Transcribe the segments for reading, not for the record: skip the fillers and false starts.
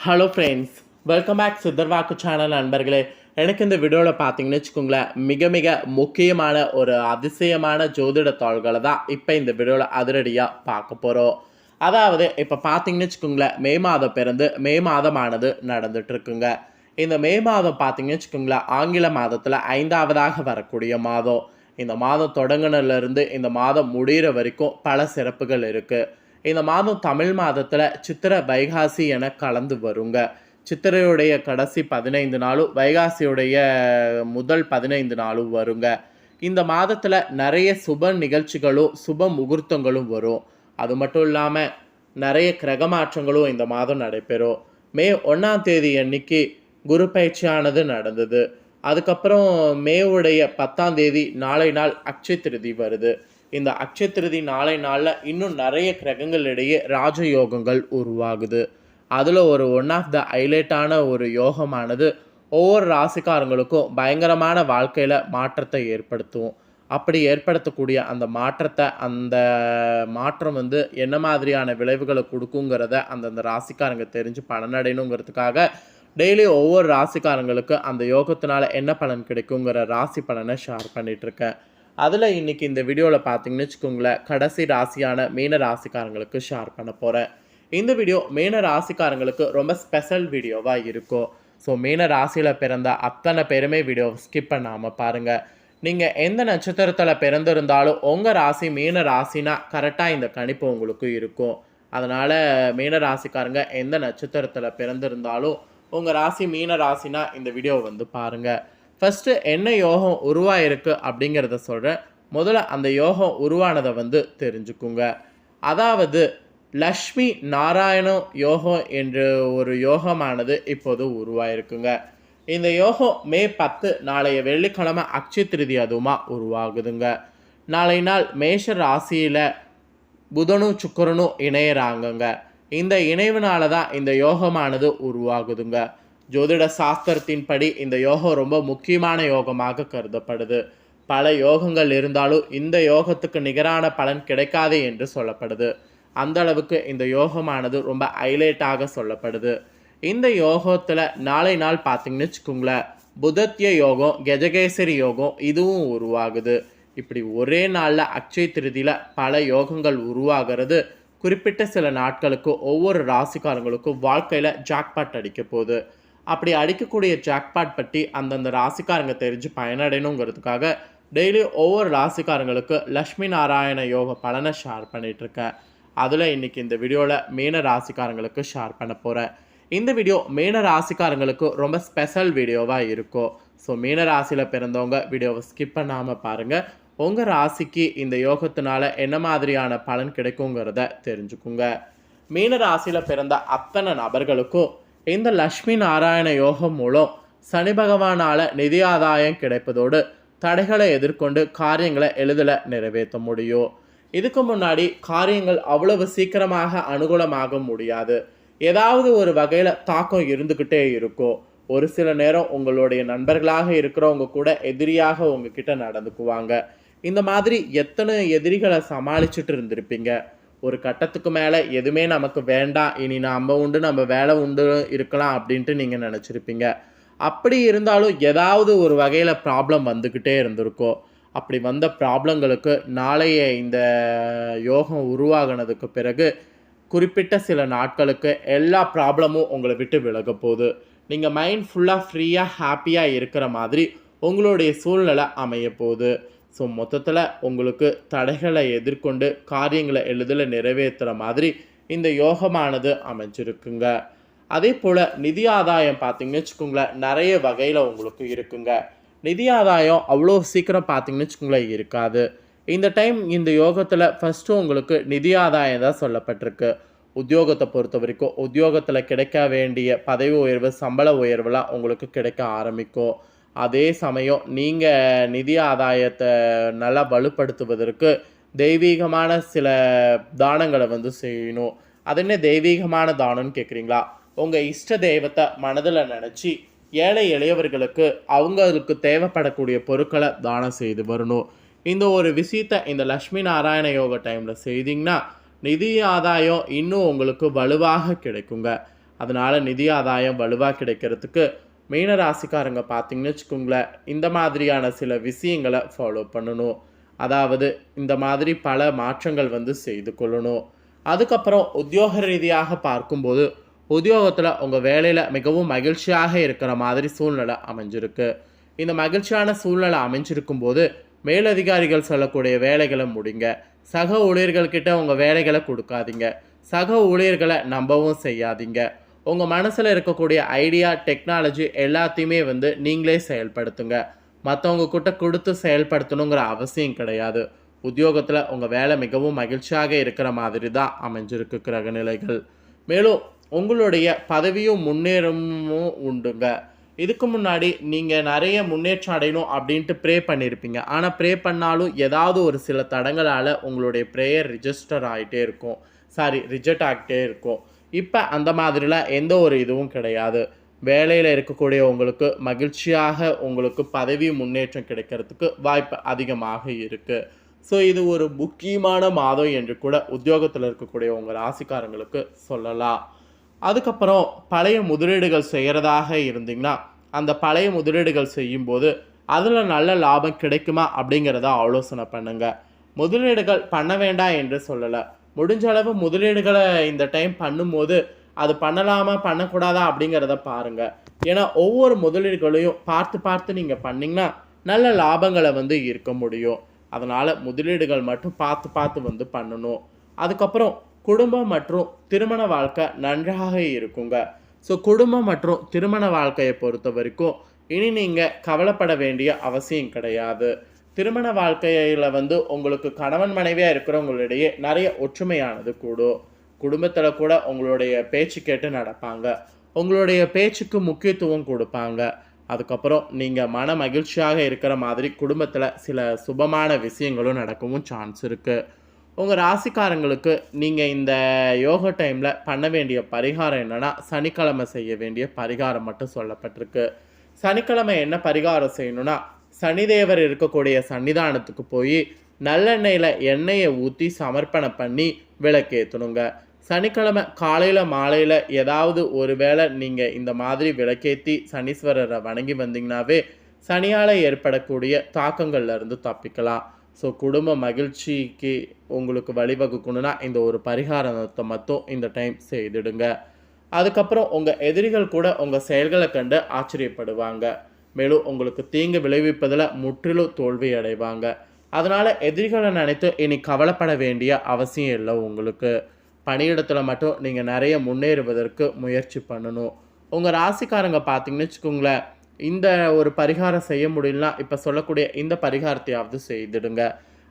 Hello friends, welcome back சித்தர்வாக்கு channel நண்பர்களே. எனக்கு இந்த வீடியோவில் பார்த்தீங்கன்னு வச்சுக்கோங்களேன், மிக மிக முக்கியமான ஒரு அதிசயமான ஜோதிட தாள்களை தான் இப்போ இந்த வீடியோவில் அதிரடியாக பார்க்க போகிறோம். அதாவது இப்போ பார்த்தீங்கன்னு வச்சுக்கோங்களேன், மே மாதம் பிறந்து மே மாதமானது நடந்துட்டுருக்குங்க. இந்த மே மாதம் பார்த்தீங்கன்னு வச்சுக்கோங்களேன், ஆங்கில மாதத்தில் 5ஆவதாக வரக்கூடிய மாதம். இந்த மாதம் தொடங்குனதுலேருந்து இந்த மாதம் முடிகிற வரைக்கும் பல சிறப்புகள் இருக்குது. இந்த மாதம் தமிழ் மாதத்தில் சித்திரை வைகாசி என கலந்து வருங்க. சித்திரையுடைய கடைசி 15 நாளும் வைகாசியுடைய முதல் 15 நாளும் வருங்க. இந்த மாதத்தில் நிறைய சுப நிகழ்ச்சிகளும் சுப முகூர்த்தங்களும் வரும். அது மட்டும் இல்லாமல் நிறைய கிரக மாற்றங்களும் இந்த மாதம் நடைபெறும். மே 1ஆம் தேதி அன்னைக்கு குரு பயிற்சியானது நடந்தது. அதுக்கப்புறம் மேவுடைய 10ஆம் தேதி நாளை நாள் அக்ஷய திருதி வருது. இந்த அக்ஷய திருதி நாளை நாளில் இன்னும் நிறைய கிரகங்களிடையே ராஜயோகங்கள் உருவாகுது. அதில் ஒரு ஒன் ஆஃப் த ஹைலைட்டான ஒரு யோகமானது ஒவ்வொரு ராசிக்காரங்களுக்கும் பயங்கரமான வாழ்க்கையில் மாற்றத்தை ஏற்படுத்தும். அப்படி ஏற்படுத்தக்கூடிய அந்த மாற்றம் என்ன மாதிரியான விளைவுகளை கொடுக்குங்கிறத அந்தந்த ராசிக்காரங்க தெரிஞ்சு பலனடையணுங்கிறதுக்காக டெய்லி ஒவ்வொரு ராசிக்காரங்களுக்கு அந்த யோகத்தினால என்ன பலன் கிடைக்குங்கிற ராசி பலனை ஷேர் பண்ணிகிட்ருக்கேன். அதில் இன்றைக்கி இந்த வீடியோவில் பார்த்தீங்கன்னு வச்சுக்கோங்களேன், கடைசி ராசியான மீன ராசிக்காரங்களுக்கு ஷேர் பண்ண போகிறேன். இந்த வீடியோ மீன ராசிக்காரங்களுக்கு ரொம்ப ஸ்பெஷல் வீடியோவாக இருக்கும். ஸோ மீன ராசியில் பிறந்த அத்தனை பேருமே வீடியோ ஸ்கிப் பண்ணாமல் பாருங்கள். நீங்கள் எந்த நட்சத்திரத்தில் பிறந்திருந்தாலும் உங்கள் ராசி மீன ராசினா கரெக்டாக இந்த கணிப்பு உங்களுக்கு இருக்கும். அதனால் மீன ராசிக்காரங்க எந்த நட்சத்திரத்தில் பிறந்திருந்தாலும் உங்கள் ராசி மீன ராசினா இந்த வீடியோ பாருங்கள். ஃபஸ்ட்டு என்ன யோகம் உருவாயிருக்கு அப்படிங்கிறத சொல்கிறேன். முதல்ல அந்த யோகம் உருவானதை தெரிஞ்சுக்குங்க. அதாவது லக்ஷ்மி நாராயண யோகம் என்ற ஒரு யோகமானது இப்போது உருவாயிருக்குங்க. இந்த யோகம் மே 10 நாளைய வெள்ளிக்கிழமை அக்ஷய திருதி அதுவுமா உருவாகுதுங்க. நாளை நாள் மேஷ ராசியில் புதனும் சுக்கிரனும் இணையிறாங்கங்க. இந்த இணைவுனால தான் இந்த யோகமானது உருவாகுதுங்க. ஜோதிட சாஸ்திரத்தின்படி இந்த யோகம் ரொம்ப முக்கியமான யோகமாக கருதப்படுது. பல யோகங்கள் இருந்தாலும் இந்த யோகத்துக்கு நிகரான பலன் கிடைக்காது என்று சொல்லப்படுது. அந்த அளவுக்கு இந்த யோகமானது ரொம்ப ஹைலைட்டாக சொல்லப்படுது. இந்த யோகத்தில் நாளை நாள் பார்த்தீங்கன்னு வச்சுக்கோங்களேன், புதத்திய யோகம், கஜகேசரி யோகம் இதுவும் உருவாகுது. இப்படி ஒரே நாளில் அக்ஷய திருதியில் பல யோகங்கள் உருவாகிறது. குறிப்பிட்ட சில நாட்களுக்கு ஒவ்வொரு ராசிக்காரங்களுக்கும் வாழ்க்கையில் ஜாக்பாட் அடிக்க போகுது. அப்படி அடிக்கக்கூடிய ஜாக்பாட் பற்றி அந்தந்த ராசிக்காரங்க தெரிஞ்சு பயனடையணுங்கிறதுக்காக டெய்லி ஒவ்வொரு ராசிக்காரங்களுக்கு லக்ஷ்மி நாராயண யோக பலனை ஷேர் பண்ணிகிட்ருக்கேன். அதில் இன்றைக்கி இந்த வீடியோவில் மீன ராசிக்காரங்களுக்கு ஷேர் பண்ண போகிறேன். இந்த வீடியோ மீன ராசிக்காரங்களுக்கு ரொம்ப ஸ்பெஷல் வீடியோவாக இருக்கும். ஸோ மீன ராசியில் பிறந்தவங்க வீடியோவை ஸ்கிப் பண்ணாமல் பாருங்கள். உங்கள் ராசிக்கு இந்த யோகத்தினால என்ன மாதிரியான பலன் கிடைக்குங்கிறத தெரிஞ்சுக்குங்க. மீன ராசியில் பிறந்த அத்தனை நபர்களுக்கும் இந்த லக்ஷ்மி நாராயண யோகம் மூலம் சனி பகவானால் நிதி ஆதாயம் கிடைப்பதோடு தடைகளை எதிர்கொண்டு காரியங்களை எளிதில் நிறைவேற்ற முடியும். இதுக்கு முன்னாடி காரியங்கள் அவ்வளவு சீக்கிரமாக அனுகூலமாக முடியாது. ஏதாவது ஒரு வகையில் தாக்கம் இருந்துக்கிட்டே இருக்கும். ஒரு சில நேரம் உங்களுடைய நண்பர்களாக இருக்கிறவங்க கூட எதிரியாக உங்ககிட்ட நடந்துக்குவாங்க. இந்த மாதிரி எத்தனை எதிரிகளை சமாளிச்சுட்டு இருந்திருப்பீங்க. ஒரு கட்டத்துக்கு மேலே எதுவுமே நமக்கு வேண்டாம், இனி நம்ம உண்டு நம்ம வேலை உண்டு இருக்கலாம் அப்படின்ட்டு நீங்கள் நினச்சிருப்பீங்க. அப்படி இருந்தாலும் ஏதாவது ஒரு வகையில் ப்ராப்ளம் வந்துக்கிட்டே இருந்திருக்கும். அப்படி வந்த ப்ராப்ளங்களுக்கு நாளைய இந்த யோகம் உருவாகினதுக்கு பிறகு குறிப்பிட்ட சில நாட்களுக்கு எல்லா ப்ராப்ளமும் உங்களை விட்டு விலக போகுது. நீங்கள் மைண்ட் ஃபுல்லாக ஃப்ரீயாக ஹாப்பியாக இருக்கிற மாதிரி உங்களுடைய சூழ்நிலை அமைய போகுது. ஸோ மொத்தத்தில் உங்களுக்கு தடைகளை எதிர்கொண்டு காரியங்களை எளிதில் நிறைவேற்றுற மாதிரி இந்த யோகமானது அமைஞ்சிருக்குங்க. அதே போல் நிதி ஆதாயம் பார்த்தீங்கன்னு வச்சுக்கோங்களேன், நிறைய வகையில் உங்களுக்கு இருக்குங்க. நிதி ஆதாயம் அவ்வளோ சீக்கிரம் பார்த்தீங்கன்னு வச்சுக்கோங்களேன் இருக்காது. இந்த டைம் இந்த யோகத்தில் ஃபஸ்ட்டு உங்களுக்கு நிதி ஆதாயம் தான் சொல்லப்பட்டிருக்கு. உத்தியோகத்தை பொறுத்த வரைக்கும் உத்தியோகத்தில் கிடைக்க வேண்டிய பதவி உயர்வு, சம்பள உயர்வுலாம் உங்களுக்கு கிடைக்க ஆரம்பிக்கும். அதே சமயம் நீங்கள் நிதி ஆதாயத்தை நல்லா வலுப்படுத்துவதற்கு தெய்வீகமான சில தானங்களை செய்யணும். அது என்ன தெய்வீகமான தானம்னு கேட்குறீங்களா? உங்கள் இஷ்ட தெய்வத்தை மனதில் நினச்சி ஏழை எளியவர்களுக்கு அவங்களுக்கு தேவைப்படக்கூடிய பொருட்களை தானம் செய்து வரணும். இந்த ஒரு விஷயத்தை இந்த லக்ஷ்மி நாராயண யோக டைமில் செய்திங்கன்னா நிதி ஆதாயம் இன்னும் உங்களுக்கு வலுவாக கிடைக்குங்க. அதனால் நிதி ஆதாயம் வலுவாக கிடைக்கிறதுக்கு மீன ராசிக்காரங்க பார்த்தீங்கன்னு வச்சுக்கோங்களேன், இந்த மாதிரியான சில விஷயங்களை ஃபாலோ பண்ணணும். அதாவது இந்த மாதிரி பல மாற்றங்கள் செய்து கொள்ளணும். அதுக்கப்புறம் உத்தியோக ரீதியாக பார்க்கும்போது உத்தியோகத்தில் உங்கள் வேலையில் மிகவும் மகிழ்ச்சியாக இருக்கிற மாதிரி சூழ்நிலை அமைஞ்சிருக்கு. இந்த மகிழ்ச்சியான சூழ்நிலை அமைஞ்சிருக்கும் போது மேலதிகாரிகள் சொல்லக்கூடிய வேலைகளை முடிங்க. சக ஊழியர்கள்கிட்ட உங்கள் வேலைகளை கொடுக்காதீங்க. சக ஊழியர்களை நம்பவும் செய்யாதீங்க. உங்கள் மனசில் இருக்கக்கூடிய ஐடியா, டெக்னாலஜி எல்லாத்தையுமே நீங்களே செயல்படுத்துங்க. மற்றவங்க கிட்ட கொடுத்து செயல்படுத்தணுங்கிற அவசியம் கிடையாது. உத்தியோகத்தில் உங்கள் வேலை மிகவும் மகிழ்ச்சியாக இருக்கிற மாதிரி தான் அமைஞ்சிருக்கு கிரகநிலைகள். மேலும் உங்களுடைய பதவியும் முன்னேறமும் உண்டுங்க. இதுக்கு முன்னாடி நீங்கள் நிறைய முன்னேற்றம் அடையணும் அப்படின்ட்டு ப்ரே பண்ணியிருப்பீங்க. ஆனால் ப்ரே பண்ணாலும் ஏதாவது ஒரு சில தடங்களால் உங்களுடைய ப்ரேயர் ரிஜெக்ட் ஆகிட்டே இருக்கும். இப்போ அந்த மாதிரிலாம் எந்த ஒரு இதுவும் கிடையாது. வேலையில் இருக்கக்கூடிய உங்களுக்கு மகிழ்ச்சியாக உங்களுக்கு பதவி முன்னேற்றம் கிடைக்கிறதுக்கு வாய்ப்பு அதிகமாக இருக்குது. ஸோ இது ஒரு முக்கியமான மாதம் என்று கூட உத்தியோகத்தில் இருக்கக்கூடிய உங்கள் ராசிக்காரங்களுக்கு சொல்லலாம். அதுக்கப்புறம் பழைய முதலீடுகள் செய்கிறதாக இருந்தீங்கன்னா அந்த பழைய முதலீடுகள் செய்யும்போது அதில் நல்ல லாபம் கிடைக்குமா அப்படிங்கிறத ஆலோசனை பண்ணுங்கள். முதலீடுகள் பண்ண வேண்டாம் என்று சொல்லலை. முடிஞ்ச அளவு முதலீடுகளை இந்த டைம் பண்ணும்போது அது பண்ணலாமா பண்ணக்கூடாதா அப்படிங்கிறத பாருங்கள். ஏன்னா ஒவ்வொரு முதலீடுகளையும் பார்த்து பார்த்து நீங்கள் பண்ணிங்கன்னா நல்ல லாபங்களை இருக்க முடியும். அதனால் முதலீடுகள் மட்டும் பார்த்து பார்த்து பண்ணணும். அதுக்கப்புறம் குடும்பம் மற்றும் திருமண வாழ்க்கை நன்றாக இருக்குங்க. ஸோ குடும்பம் மற்றும் திருமண வாழ்க்கையை பொறுத்த வரைக்கும் இனி நீங்கள் கவலைப்பட வேண்டிய அவசியம் கிடையாது. திருமண வாழ்க்கையில் உங்களுக்கு கணவன் மனைவியாக இருக்கிறவங்களிடையே நிறைய ஒற்றுமையானது கூடும். குடும்பத்தில் கூட உங்களுடைய பேச்சு கேட்டு நடப்பாங்க. உங்களுடைய பேச்சுக்கு முக்கியத்துவம் கொடுப்பாங்க. அதுக்கப்புறம் நீங்கள் மன மகிழ்ச்சியாக இருக்கிற மாதிரி குடும்பத்தில் சில சுபமான விஷயங்களும் நடக்கவும் சான்ஸ் இருக்குது. உங்கள் ராசிக்காரங்களுக்கு நீங்கள் இந்த யோகா டைமில் பண்ண வேண்டிய பரிகாரம் என்னென்னா, சனிக்கிழமை செய்ய வேண்டிய பரிகாரம் மட்டும் சொல்லப்பட்டிருக்கு. சனிக்கிழமை என்ன பரிகாரம் செய்யணுன்னா, சனிதேவர் இருக்கக்கூடிய சன்னிதானத்துக்கு போய் நல்லெண்ணெயில் எண்ணெயை ஊற்றி சமர்ப்பணம் பண்ணி விளக்கேற்றணுங்க. சனிக்கிழமை காலையில் மாலையில் ஏதாவது ஒரு வேளை நீங்கள் இந்த மாதிரி விளக்கேற்றி சனீஸ்வரரை வணங்கி வந்தீங்கன்னாவே சனியால் ஏற்படக்கூடிய தாக்கங்கள்லேருந்து தப்பிக்கலாம். ஸோ குடும்ப மகிழ்ச்சிக்கு உங்களுக்கு வழிவகுக்கணுன்னா இந்த ஒரு பரிகாரத்தை மட்டும் இந்த டைம் செய்துடுங்க. அதுக்கப்புறம் உங்கள் எதிரிகள் கூட உங்கள் செயல்களை கண்டு ஆச்சரியப்படுவாங்க. மேலும் உங்களுக்கு தீங்கு விளைவிப்பதில் முற்றிலும் தோல்வி அடைவாங்க. அதனால் எதிரிகளை நினைத்து இனி கவலைப்பட வேண்டிய அவசியம் இல்லை. உங்களுக்கு பணியிடத்தில் மட்டும் நீங்கள் நிறைய முன்னேறுவதற்கு முயற்சி பண்ணணும். உங்கள் ராசிக்காரங்க பார்த்தீங்கன்னு வச்சுக்கோங்களேன், இந்த ஒரு பரிகாரம் செய்ய முடியலனா இப்போ சொல்லக்கூடிய இந்த பரிகாரத்தையாவது செய்துடுங்க.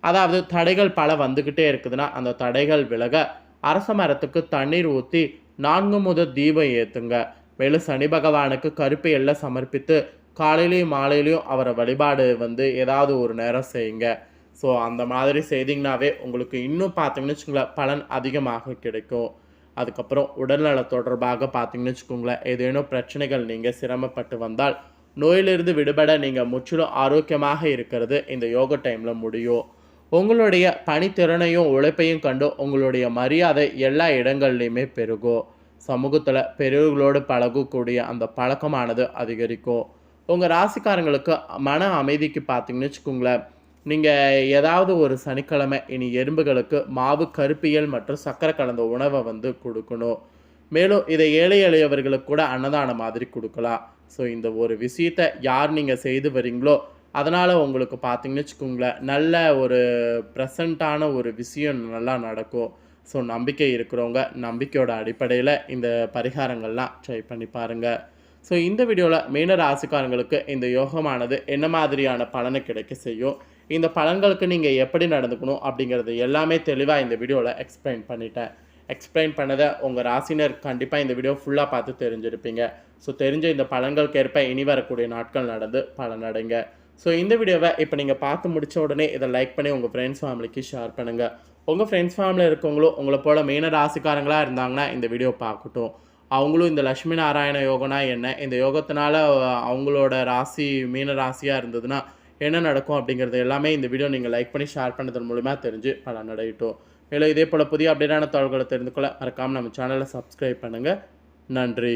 அதாவது தடைகள் பல வந்துக்கிட்டே இருக்குதுன்னா அந்த தடைகள் விலக அரச மரத்துக்கு தண்ணீர் ஊற்றி 4 முத தீபம் ஏற்றுங்க. மேலும் சனி பகவானுக்கு கருப்பு எல்லை சமர்ப்பித்து காலையிலையும் மாலையிலையும் அவரை வழிபாடு ஏதாவது ஒரு நேரம் செய்யுங்க. ஸோ அந்த மாதிரி செய்திங்கனாவே உங்களுக்கு இன்னும் பார்த்தீங்கன்னு வச்சுக்கோங்களேன் பலன் அதிகமாக கிடைக்கும். அதுக்கப்புறம் உடல்நல தொடர்பாக பார்த்தீங்கன்னு வச்சுக்கோங்களேன், ஏதேனும் பிரச்சனைகள் நீங்கள் சிரமப்பட்டு வந்தால் நோயிலிருந்து விடுபட நீங்கள் முற்றிலும் ஆரோக்கியமாக இருக்கிறது இந்த யோகா டைமில் முடியும். உங்களுடைய பணித்திறனையும் உழைப்பையும் கண்டு உங்களுடைய மரியாதை எல்லா இடங்கள்லையுமே பெருகும். சமூகத்தில் பெரியவர்களோடு பழகக்கூடிய அந்த பழக்கமானது அதிகரிக்கும். உங்கள் ராசிக்காரங்களுக்கு மன அமைதிக்கு பார்த்தீங்கன்னு வச்சுக்கோங்களேன், நீங்கள் ஏதாவது ஒரு சனிக்கிழமை இனி எறும்புகளுக்கு மாவு, கருப்பியல் மற்றும் சர்க்கரை கலந்த உணவை கொடுக்கணும். மேலும் இதை ஏழை எளியவர்களுக்கு கூட அன்னதானம் மாதிரி கொடுக்கலாம். ஸோ இந்த ஒரு விஷயத்தை யார் நீங்கள் செய்து வரீங்களோ அதனால் உங்களுக்கு பார்த்தீங்கன்னு வச்சுக்கோங்களேன் நல்ல ஒரு ப்ரெசண்ட்டான ஒரு விஷயம் நல்லா நடக்கும். ஸோ நம்பிக்கை இருக்கிறவங்க நம்பிக்கையோட அடிப்படையில் இந்த பரிகாரங்கள்லாம் ட்ரை பண்ணி பாருங்கள். ஸோ இந்த வீடியோவில் மீன ராசிக்காரங்களுக்கு இந்த யோகமானது என்ன மாதிரியான பலனை கிடைக்க செய்யும், இந்த பலன்களுக்கு நீங்கள் எப்படி நடந்துக்கணும் அப்படிங்கிறது எல்லாமே தெளிவாக இந்த வீடியோவில் எக்ஸ்பிளைன் பண்ணிட்டேன். எக்ஸ்பிளைன் பண்ணதை உங்கள் ராசினர் கண்டிப்பாக இந்த வீடியோ ஃபுல்லாக பார்த்து தெரிஞ்சிருப்பீங்க. ஸோ தெரிஞ்ச இந்த பலன்களுக்கு ஏற்ப இனி வரக்கூடிய நாட்கள் நடந்து பலனடைங்க. ஸோ இந்த வீடியோவை இப்போ நீங்கள் பார்த்து முடித்த உடனே இதை லைக் பண்ணி உங்கள் ஃப்ரெண்ட்ஸ் ஃபேமிலிக்கு ஷேர் பண்ணுங்கள். உங்கள் ஃப்ரெண்ட்ஸ் ஃபேமிலியில் இருக்கவங்களும் உங்களை போல் மீன ராசிக்காரங்களாக இருந்தாங்கன்னா இந்த வீடியோ பார்க்கட்டும். அவங்களும் இந்த லட்சுமி நாராயண யோகனா என்ன, இந்த யோகத்தினால அவங்களோட ராசி மீன ராசியாக இருந்ததுன்னா என்ன நடக்கும் அப்படிங்கிறது எல்லாமே இந்த வீடியோ நீங்கள் லைக் பண்ணி ஷேர் பண்ணதன் மூலமாக தெரிஞ்சு பலனடையட்டும். மேலும் இதே போல் புதிய அப்டேட்டான தகவல்களை தெரிந்து கொள்ள மறக்காமல் நம்ம சேனலை சப்ஸ்கிரைப் பண்ணுங்கள். நன்றி.